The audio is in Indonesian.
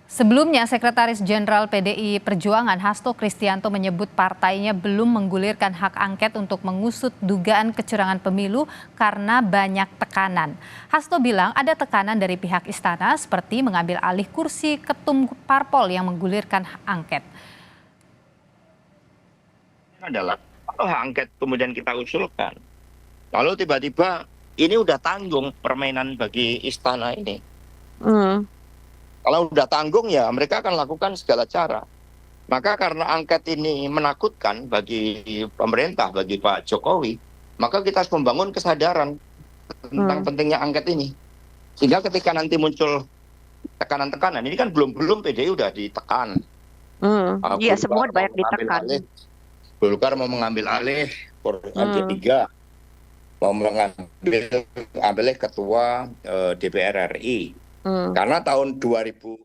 Sebelumnya, Sekretaris Jenderal PDI Perjuangan Hasto Kristianto menyebut partainya belum menggulirkan hak angket untuk mengusut dugaan kecurangan pemilu karena banyak tekanan. Hasto bilang ada tekanan dari pihak istana seperti mengambil alih kursi ketum parpol yang menggulirkan hak angket. Adalah kalau hak angket kemudian kita usulkan, lalu tiba-tiba ini udah tanggung permainan bagi istana ini. Kalau udah tanggung ya mereka akan lakukan segala cara. Maka karena angket ini menakutkan bagi pemerintah, bagi Pak Jokowi, maka kita harus membangun kesadaran tentang pentingnya angket ini. Sehingga ketika nanti muncul tekanan-tekanan, ini kan belum PDI udah ditekan. Iya, semua banyak ditekan. Golkar mau mengambil alih P3, mau mengambil ketua DPR RI. Karena tahun 2000